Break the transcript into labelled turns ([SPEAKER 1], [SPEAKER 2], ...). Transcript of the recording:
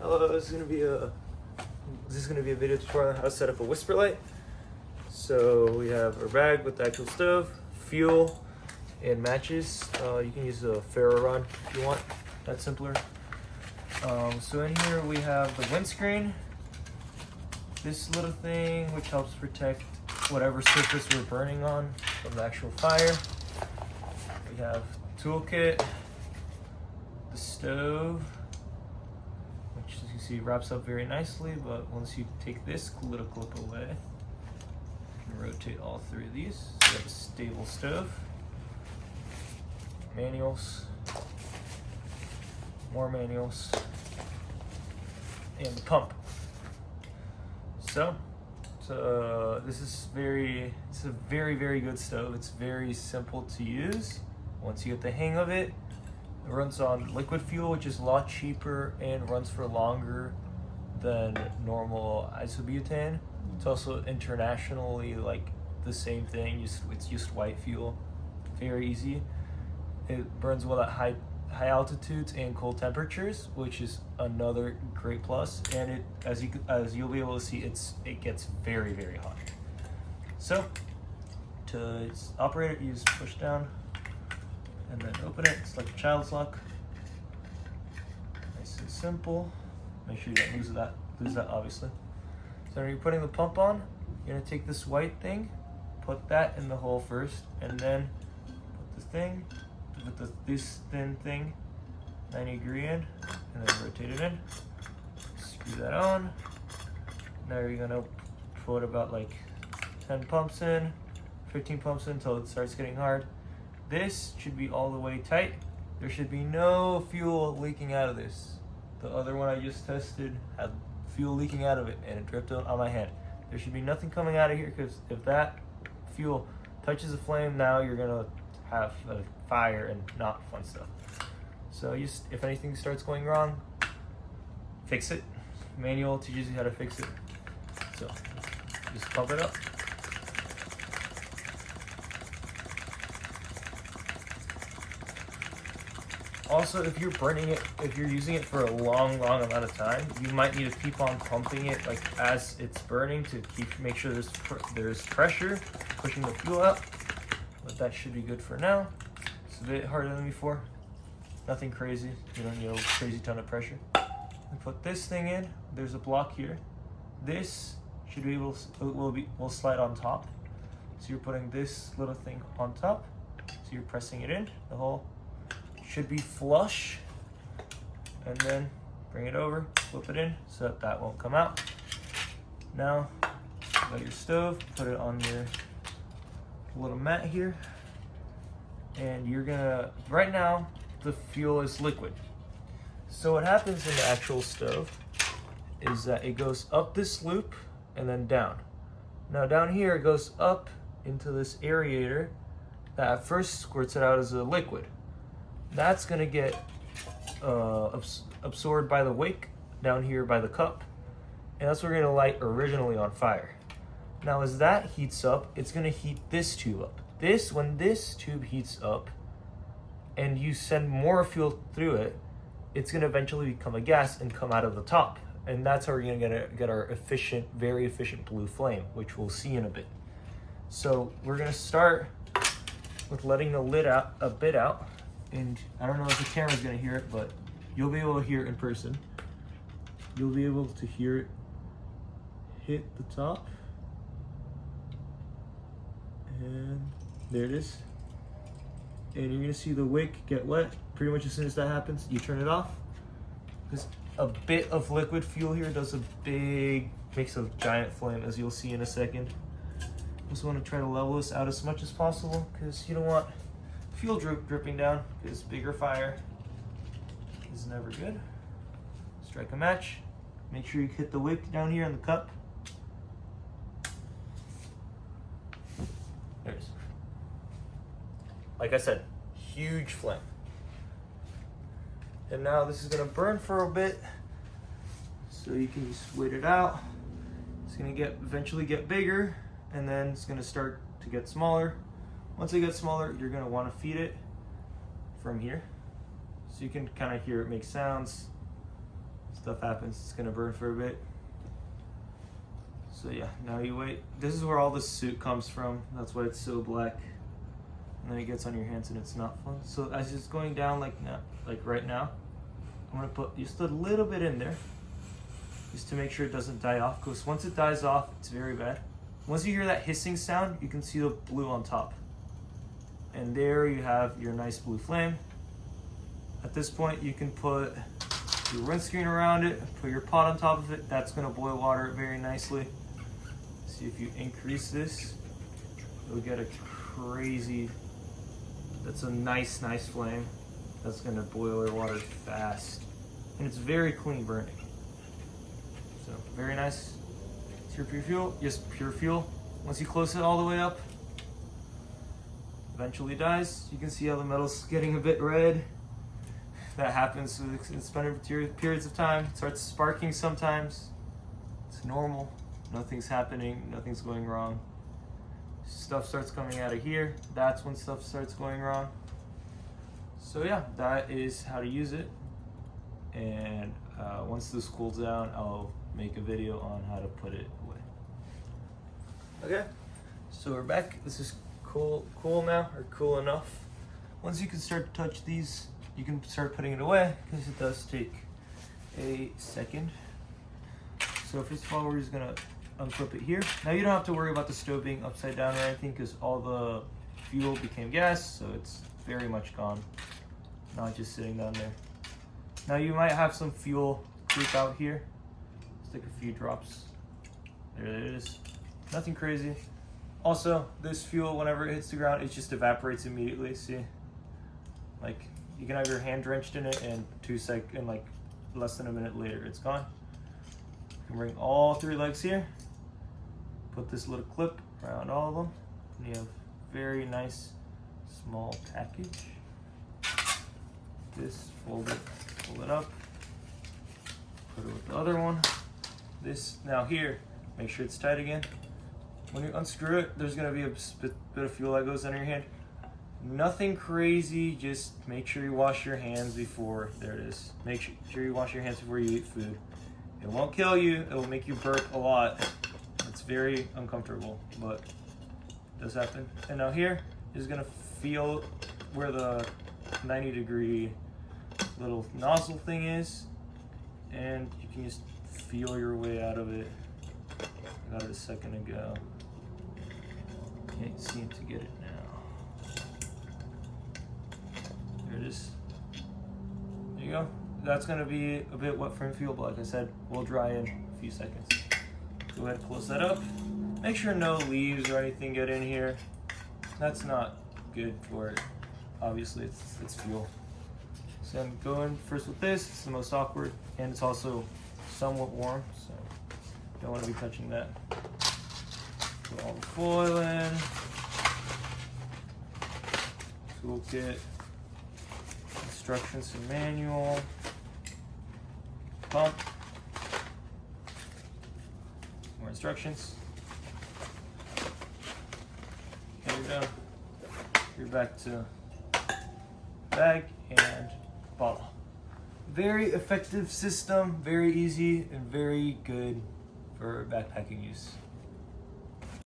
[SPEAKER 1] Hello, this is gonna be a video tutorial on how to set up a whisper light. So we have a rag with the actual stove, fuel, and matches. You can use a ferro rod if you want. That's simpler. So in here we have the windscreen, this little thing which helps protect whatever surface we're burning on from the actual fire. We have toolkit, the stove, which as you see wraps up very nicely, but once you take this little clip away, you can rotate all three of these. So you have a stable stove, manuals, more manuals, and the pump. So this is it's a very good stove. It's very simple to use. Once you get the hang of it, it runs on liquid fuel, which is a lot cheaper and runs for longer than normal isobutane. It's also internationally like the same thing, it's just white fuel. Very easy. It burns well at high altitudes and cold temperatures, which is another great plus. And it, as you'll be able to see, it gets very hot. So to operate it, you just push down and then open it. It's like a child's lock. Nice and simple. Make sure you don't lose that obviously. So when you're putting the pump on, you're gonna take this white thing, put that in the hole first, and then put the thing with this thin thing 90-degree in, and then rotate it in. Screw that on. Now you're gonna put about like 10 pumps in, 15 pumps in until it starts getting hard. This should be all the way tight. There should be no fuel leaking out of this. The other one I just tested had fuel leaking out of it and it dripped on my hand. There should be nothing coming out of here, because if that fuel touches a flame, now you're gonna have a fire and not fun stuff. So if anything starts going wrong, fix it. Manual teaches you how to fix it. So just pump it up. Also, if you're using it for a long amount of time, you might need to keep on pumping it like as it's burning to make sure there's pressure pushing the fuel out. But that should be good for now. It's a bit harder than before. Nothing crazy. You don't need a crazy ton of pressure. And put this thing in. There's a block here. This should be able will slide on top. So you're putting this little thing on top. So you're pressing it in. The hole should be flush. And then bring it over, flip it in so that won't come out. Now, you got your stove. Put it on your little mat here, and you're gonna, right now the fuel is liquid. So what happens in the actual stove is that it goes up this loop and then down. Now down here it goes up into this aerator that at first squirts it out as a liquid. That's gonna get absorbed by the wick down here by the cup, and that's what we're gonna light originally on fire. Now as that heats up, it's gonna heat this tube up. When this tube heats up and you send more fuel through it, it's gonna eventually become a gas and come out of the top. And that's how we're gonna get our very efficient blue flame, which we'll see in a bit. So we're gonna start with letting the lid out a bit out. And I don't know if the camera's gonna hear it, but you'll be able to hear it in person. You'll be able to hear it hit the top. And there it is. And you're gonna see the wick get wet. Pretty much as soon as that happens, you turn it off. Because a bit of liquid fuel here makes a giant flame, as you'll see in a second. Just want to try to level this out as much as possible, because you don't want fuel dripping down, because bigger fire is never good. Strike a match. Make sure you hit the wick down here in the cup. There it is. Like I said, huge flame. And now this is gonna burn for a bit, so you can just wait it out. It's gonna eventually get bigger, and then it's gonna start to get smaller. Once it gets smaller, you're gonna wanna feed it from here. So you can kind of hear it make sounds. stuff happens, it's gonna burn for a bit. So yeah, now you wait. This is where all the soot comes from. That's why it's so black. And then it gets on your hands and it's not fun. So as it's going down like now, like right now, I'm gonna put just a little bit in there, just to make sure it doesn't die off. Because once it dies off, it's very bad. Once you hear that hissing sound, you can see the blue on top. And there you have your nice blue flame. At this point, you can put your windscreen around it, put your pot on top of it. That's gonna boil water very nicely. See, if you increase this, you'll get a crazy, that's a nice flame. That's gonna boil your water fast. And it's very clean burning. So, very nice. It's your pure fuel, just pure fuel. Once you close it all the way up, eventually dies. You can see how the metal's getting a bit red. That happens with extended periods of time. It starts sparking sometimes. It's normal. Nothing's happening. Nothing's going wrong. Stuff starts coming out of here. That's when stuff starts going wrong. So yeah, that is how to use it. And once this cools down, I'll make a video on how to put it away. Okay, so we're back. This is cool now, or cool enough. Once you can start to touch these, you can start putting it away, because it does take a second. So first of all, we're just gonna unclip it here. Now you don't have to worry about the stove being upside down or anything, because all the fuel became gas, so it's very much gone, not just sitting down there. Now you might have some fuel creep out here. Just like a few drops. There it is. Nothing crazy. Also, this fuel, whenever it hits the ground, it just evaporates immediately. See, like you can have your hand drenched in it, and like less than a minute later, it's gone. You can bring all 3 legs here. Put this little clip around all of them, and you have very nice small package. This, fold it up, put it with the other one. This, now here, make sure it's tight again. When you unscrew it, there's gonna be a bit of fuel that goes under your hand. Nothing crazy, just make sure you wash your hands before, there it is. Make sure you wash your hands before you eat food. It won't kill you, it will make you burp a lot. It's very uncomfortable, but it does happen. And now here is gonna feel where the 90-degree little nozzle thing is, and you can just feel your way out of it. I got it a second ago. Can't seem to get it now. There it is. There you go. That's gonna be a bit wet from fuel, but like I said, we'll dry in a few seconds. Go ahead and close that up. Make sure no leaves or anything get in here. That's not good for it. Obviously, it's fuel. So I'm going first with this. It's the most awkward, and it's also somewhat warm, so don't want to be touching that. Put all the foil in. Toolkit. Instructions and manual. Pump. More instructions. There we go. You're back to bag and bottle. Very effective system, very easy, and very good for backpacking use.